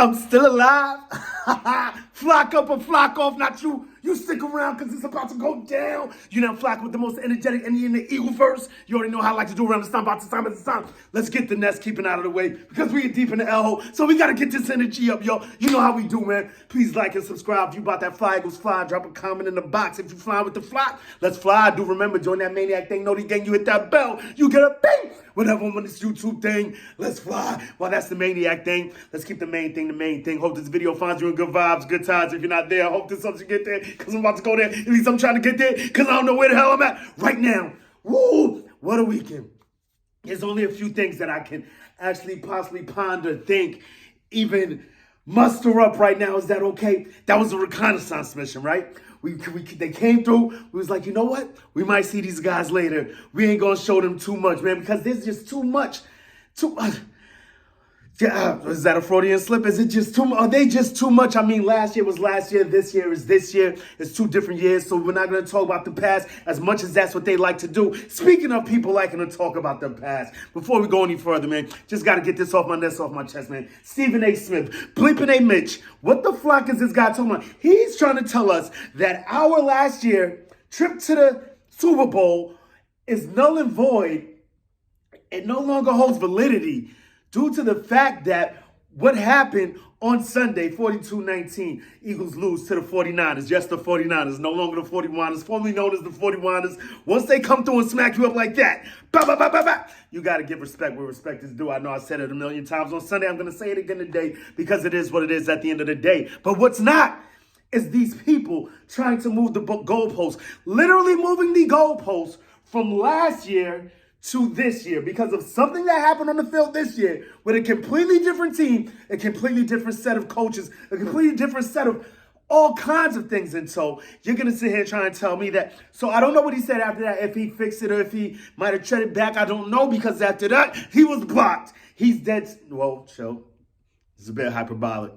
I'm still alive. Flock up or flock off, not you. You stick around because it's about to go down. You know, flock with the most energetic energy in the Eagleverse. You already know how I like to do around this time, about this time, at this time. Let's get the nest keeping out of the way because we are deep in the L hole. So we got to get this energy up, yo. You know how we do, man. Please like and subscribe. If you bought that Fly Eagles Fly, drop a comment in the box. If you fly with the flock, let's fly. Do remember, join that Maniac thing. Know the gang, you hit that bell. You get a bing. Whatever on this YouTube thing, let's fly. Well, that's the Maniac thing. Let's keep the main thing the main thing. Hope this video finds you in good vibes, good times. If you're not there, I hope this helps you get there because I'm about to go there. At least I'm trying to get there because I don't know where the hell I'm at right now. Woo! What a weekend. There's only a few things that I can actually possibly ponder, think, even muster up right now. Is that okay? That was a reconnaissance mission, right? They came through. We was like, you know what? We might see these guys later. We ain't gonna show them too much, man, because there's just too much. Yeah, is that a Freudian slip? Is it just too much? Are they just too much? I mean, last year was last year. This year is this year. It's 2 different years, so we're not going to talk about the past as much as that's what they like to do. Speaking of people liking to talk about the past, before we go any further, man, just got to get this off my chest, man. Stephen A. Smith, Bleeping A. Mitch, what the flock is this guy talking about? He's trying to tell us that our last year trip to the Super Bowl is null and void. It no longer holds validity due to the fact that what happened on Sunday, 42-19, Eagles lose to the 49ers. Yes, the 49ers, no longer the 41ers, formerly known as the 41ers. Once they come through and smack you up like that, bah, bah, bah, bah, bah, you got to give respect where respect is due. I know I said it a million times on Sunday. I'm going to say it again today because it is what it is at the end of the day. But what's not is these people trying to move the goalposts, literally moving the goalposts from last year to this year because of something that happened on the field this year with a completely different team, a completely different set of coaches, a completely different set of all kinds of things. And so you're going to sit here and try and tell me that. So I don't know what he said after that, if he fixed it or if he might have treaded back. I don't know because after that, he was blocked. He's dead. Well, chill. It's a bit hyperbolic.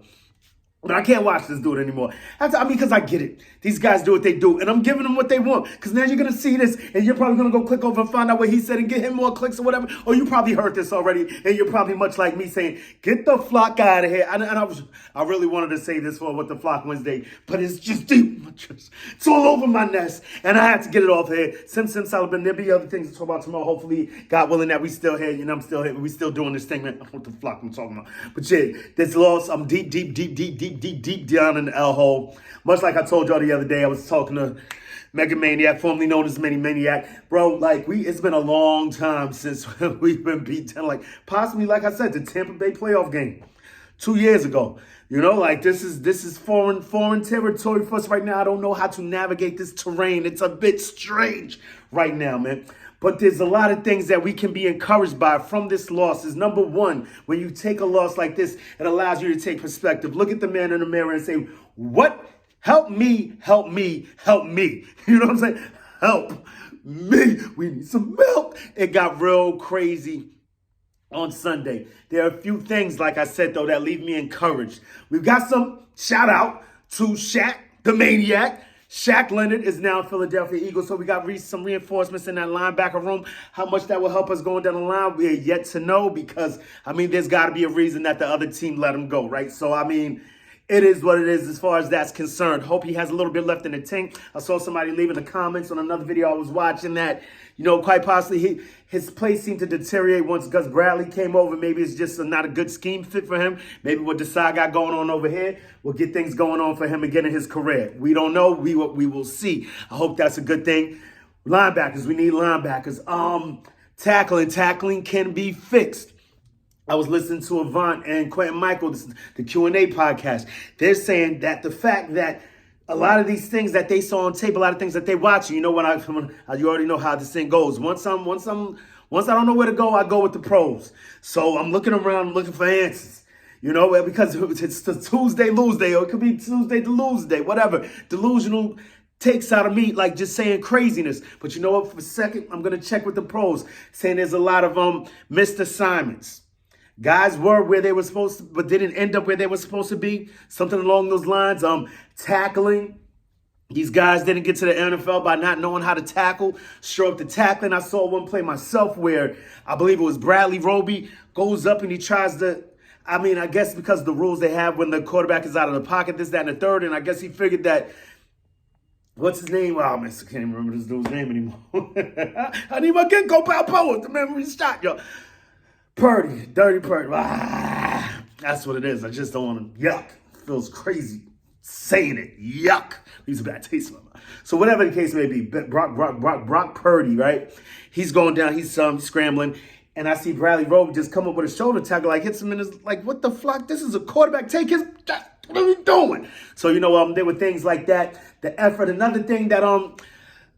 But I can't watch this dude anymore. Because I get it. These guys do what they do. And I'm giving them what they want. Because now you're going to see this. And you're probably going to go click over and find out what he said and get him more clicks or whatever. Or you probably heard this already. And you're probably much like me saying, get the flock out of here. I really wanted to say this for What the Flock Wednesday. But it's just deep. It's all over my nest. And I had to get it off here. Sim Solomon. There'll be other things to talk about tomorrow. Hopefully, God willing, that we still here. You know, I'm still here. We still doing this thing, man. What the flock I'm talking about. But yeah, this loss, I'm deep down in the L hole. Much like I told y'all the other day, I was talking to Mega Maniac, formerly known as Mini Maniac. Bro, it's been a long time since we've been beaten. Possibly, like I said, the Tampa Bay playoff game 2 years ago. You know, this is foreign territory for us right now. I don't know how to navigate this terrain. It's a bit strange right now, man. But there's a lot of things that we can be encouraged by from this loss. Is number one, when you take a loss like this, it allows you to take perspective. Look at the man in the mirror and say, what? Help me, help me, help me. You know what I'm saying? Help me. We need some milk. It got real crazy on Sunday. There are a few things, like I said, though, that leave me encouraged. We've got some shout out to Shaq, the Maniac. Shaq Leonard is now in Philadelphia Eagles, so we got some reinforcements in that linebacker room. How much that will help us going down the line, we're yet to know because, there's got to be a reason that the other team let him go, right? So, it is what it is as far as that's concerned. Hope he has a little bit left in the tank. I saw somebody leaving the comments on another video I was watching that, quite possibly his play seemed to deteriorate once Gus Bradley came over. Maybe it's just not a good scheme fit for him. Maybe what Desai got going on over here will get things going on for him again in his career. We don't know. We will see. I hope that's a good thing. Linebackers, we need linebackers. Tackling can be fixed. I was listening to Avant and Quentin Michael, this is the Q&A podcast. They're saying that the fact that a lot of these things that they saw on tape, a lot of things that they watch, you already know how this thing goes. Once I don't know where to go, I go with the pros. So I'm looking around, looking for answers. Because it's the Tuesday lose day, or it could be Tuesday to lose day, whatever. Delusional takes out of me like just saying craziness. But you know what? For a second, I'm going to check with the pros, saying there's a lot of missed assignments. Guys were where they were supposed to, but didn't end up where they were supposed to be. Something along those lines. Tackling. These guys didn't get to the NFL by not knowing how to tackle. Show up to tackling. I saw one play myself where I believe it was Bradley Roby goes up and he tries to, I mean, I guess because of the rules they have when the quarterback is out of the pocket, this, that, and the third, and I guess he figured that, what's his name? Oh, man, I can't even remember this dude's name anymore. I need my kid, go Balboa, the memory shot, yo. Purdy, dirty Purdy. That's what it is. I just don't want to, yuck. Feels crazy saying it. Yuck. Leaves a bad taste in my mouth. So whatever the case may be, Brock Purdy, right? He's going down. He's scrambling. And I see Bradley Roby just come up with a shoulder tackle, like hits him in his, like, what the fuck? This is a quarterback. Take his, what are we doing? So, you know, there were things like that. The effort. Another thing that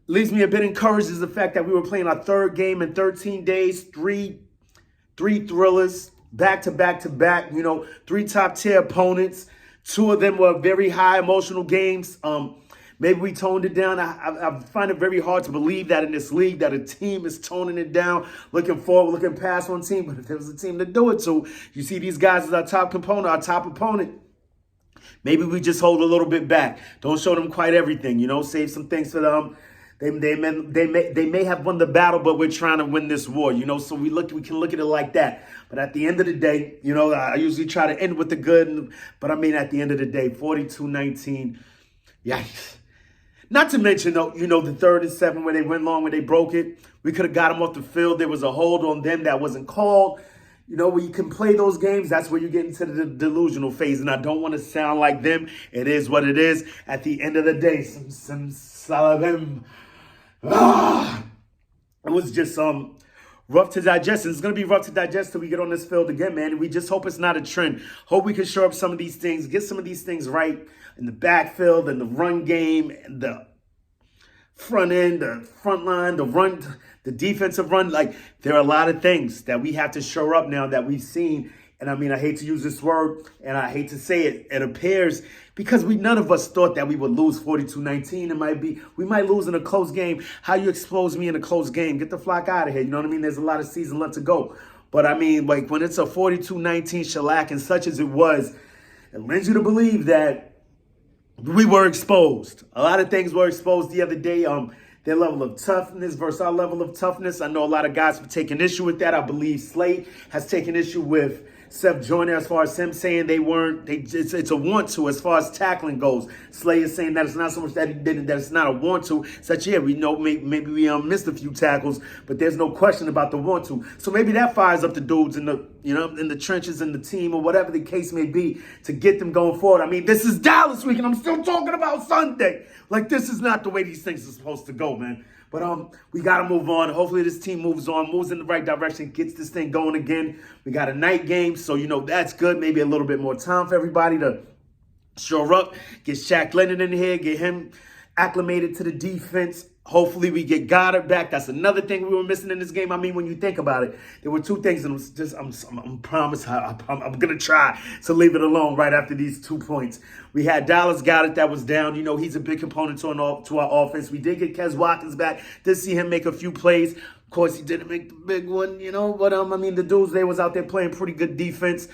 leaves me a bit encouraged is the fact that we were playing our third game in 13 days, three thrillers, back to back to back, you know, 3 top-tier opponents. 2 of them were very high emotional games. Maybe we toned it down. I find it very hard to believe that in this league that a team is toning it down, looking forward, looking past one team. But if there was a team to do it to, you see these guys as our top component, our top opponent. Maybe we just hold a little bit back. Don't show them quite everything, you know, save some things for them. They may have won the battle, but we're trying to win this war, you know, so we can look at it like that. But at the end of the day, you know, I usually try to end with the good, but I mean, at the end of the day, 42-19, yikes. Not to mention, though, you know, the 3rd and 7 where they went long, where they broke it. We could have got them off the field. There was a hold on them that wasn't called. You know, when you can play those games, that's where you get into the delusional phase. And I don't want to sound like them. It is what it is. At the end of the day, some Salavim. It was just rough to digest. It's going to be rough to digest till we get on this field again, man. And we just hope it's not a trend. Hope we can shore up some of these things, get some of these things right in the backfield and the run game and the front end, the front line, the run, the defensive run. Like, there are a lot of things that we have to shore up now that we've seen. And I mean, I hate to use this word and I hate to say it. It appears because none of us thought that we would lose 42-19. We might lose in a close game. How you expose me in a close game? Get the flock out of here. You know what I mean? There's a lot of season left to go. But I mean, like, when it's a 42-19 shellac and such as it was, it lends you to believe that we were exposed. A lot of things were exposed the other day. Their level of toughness versus our level of toughness. I know a lot of guys have taken issue with that. I believe Slate has taken issue with Seth Joyner as far as him saying it's a want to as far as tackling goes. Slay is saying that it's not so much that he did it, that it's not a want to. Such, yeah, we know maybe we missed a few tackles, but there's no question about the want to. So maybe that fires up the dudes in the trenches and the team or whatever the case may be to get them going forward. I mean, this is Dallas week and I'm still talking about Sunday. Like, this is not the way these things are supposed to go, man. But we got to move on. Hopefully this team moves on, moves in the right direction, gets this thing going again. We got a night game, so, you know, that's good. Maybe a little bit more time for everybody to shore up, get Shaq Leonard in here, get him acclimated to the defense. Hopefully we get Goddard back. That's another thing we were missing in this game. I mean, when you think about it, there were 2 things, and I'm going to try to leave it alone right after these 2 points. We had Dallas Goddard that was down. You know, he's a big component to our offense. We did get Kes Watkins back. Did see him make a few plays. Of course, he didn't make the big one, you know. But, I mean, the dudes, they was out there playing pretty good defense.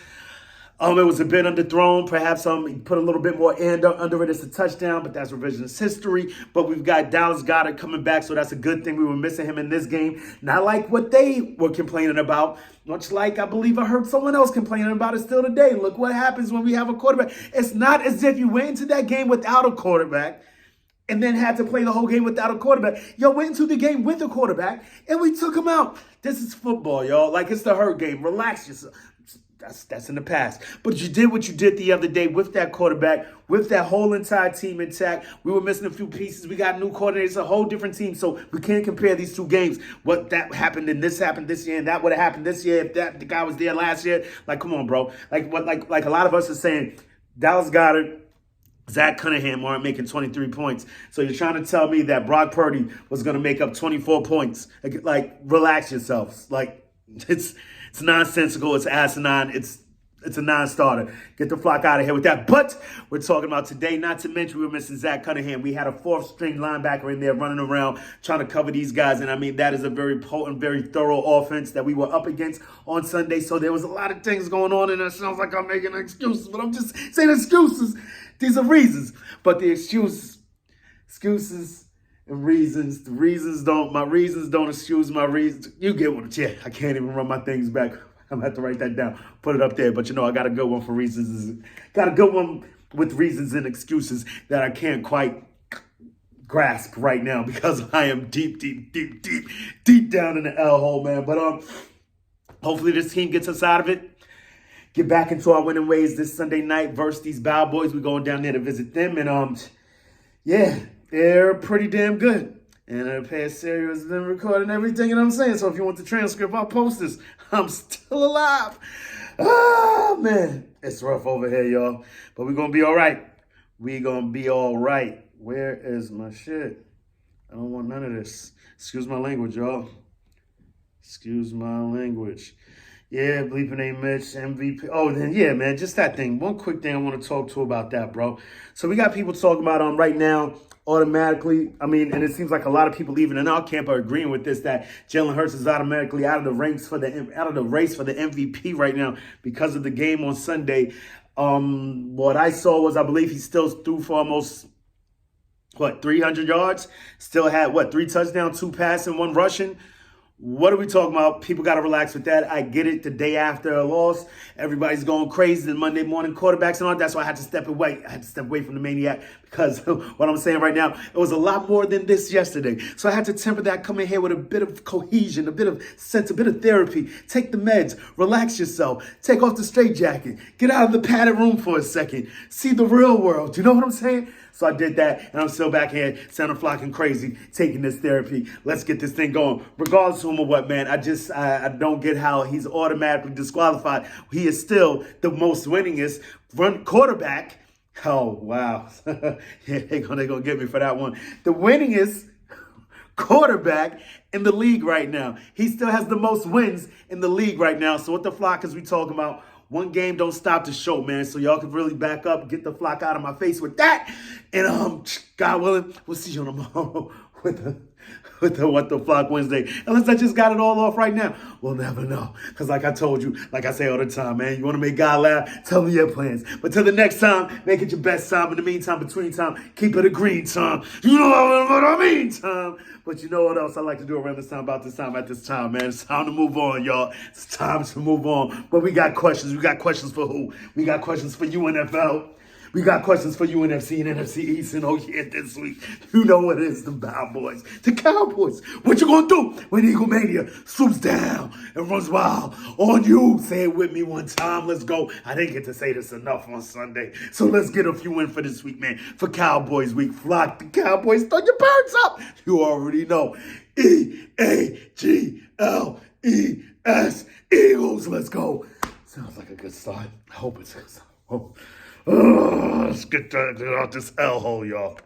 It was a bit underthrown. Perhaps he put a little bit more under it as a touchdown, but that's revisionist history. But we've got Dallas Goedert coming back, so that's a good thing. We were missing him in this game. Not like what they were complaining about, much like I believe I heard someone else complaining about it still today. Look what happens when we have a quarterback. It's not as if you went into that game without a quarterback and then had to play the whole game without a quarterback. Y'all went into the game with a quarterback, and we took him out. This is football, y'all. Like, it's the hurt game. Relax yourself. That's in the past. But you did what you did the other day with that quarterback, with that whole entire team intact. We were missing a few pieces. We got new coordinators, a whole different team. So we can't compare these 2 games. What that happened and this happened this year, and that would have happened this year if the guy was there last year. Like, come on, bro. Like a lot of us are saying, Dallas Goedert, Zach Cunningham aren't making 23 points. So you're trying to tell me that Brock Purdy was going to make up 24 points. Like, relax yourselves. Like, it's nonsensical. It's asinine. It's a non-starter. Get the flock out of here with that. But we're talking about today, not to mention we were missing Zach Cunningham. We had a 4th-string linebacker in there running around trying to cover these guys. And, I mean, that is a very potent, very thorough offense that we were up against on Sunday. So there was a lot of things going on, and it sounds like I'm making excuses. But I'm just saying excuses. These are reasons. But the excuses and reasons. My reasons don't excuse my reasons. You get what, yeah, I can't even run my things back. I'm gonna have to write that down, put it up there. But I got a good one for reasons. Got a good one with reasons and excuses that I can't quite grasp right now because I am deep down in the L hole, man. But hopefully this team gets us out of it. Get back into our winning ways this Sunday night versus these Cowboys. We're going down there to visit them, and yeah, they're pretty damn good. And the past series has been recording everything, you know what I'm saying? So if you want the transcript, I'll post this. I'm still alive. Ah, man. It's rough over here, y'all. But we're going to be all right. We're going to be all right. Where is my shit? I don't want none of this. Excuse my language, y'all. Excuse my language. Yeah, bleeping A Mitch, MVP. Oh, then, yeah, man, just that thing. One quick thing I want to talk to about that, bro. So we got people talking about right now, automatically, and it seems like a lot of people even in our camp are agreeing with this, that Jalen Hurts is automatically out of the race for the MVP right now because of the game on Sunday. What I saw was, I believe he still threw for almost 300 yards. Still had 3 touchdowns, 2 passing, 1 rushing. What are we talking about? People got to relax with that. I get it. The day after a loss, everybody's going crazy. The Monday morning quarterbacks and all. That's why I had to step away. I had to step away from the maniac because what I'm saying right now, it was a lot more than this yesterday. So I had to temper that, come in here with a bit of cohesion, a bit of sense, a bit of therapy. Take the meds. Relax yourself. Take off the straitjacket. Get out of the padded room for a second. See the real world. You know what I'm saying? So I did that, and I'm still back here, sounding flocking crazy, taking this therapy. Let's get this thing going. Regardless of whom or what, man, I don't get how he's automatically disqualified. He is still the most winningest quarterback. Oh, wow. Yeah, they're gonna get me for that one. The winningest quarterback in the league right now. He still has the most wins in the league right now. So what the flock is we talking about? One game don't stop the show, man. So y'all can really back up, get the flock out of my face with that. And God willing, we'll see you tomorrow with the What the Flock Wednesday. Unless I just got it all off right now. We'll never know. Because like I told you, like I say all the time, man, you want to make God laugh? Tell me your plans. But till the next time, make it your best time. In the meantime, between time, keep it a green time. You know what I mean, time. But you know what else I like to do around this time, about this time, at this time, man? It's time to move on, y'all. It's time to move on. But we got questions. We got questions for who? We got questions for you, NFL. We got questions for you, NFC and NFC East. And oh, yeah, this week, you know what it is, the Cowboys. The Cowboys. What you gonna do when Eagle Mania swoops down and runs wild on you? Say it with me one time. Let's go. I didn't get to say this enough on Sunday. So let's get a few in for this week, man. For Cowboys week. Flock the Cowboys. Throw your birds up. You already know. EAGLES. Eagles. Let's go. Sounds like a good start. I hope it's good. Let's get out this L hole, y'all.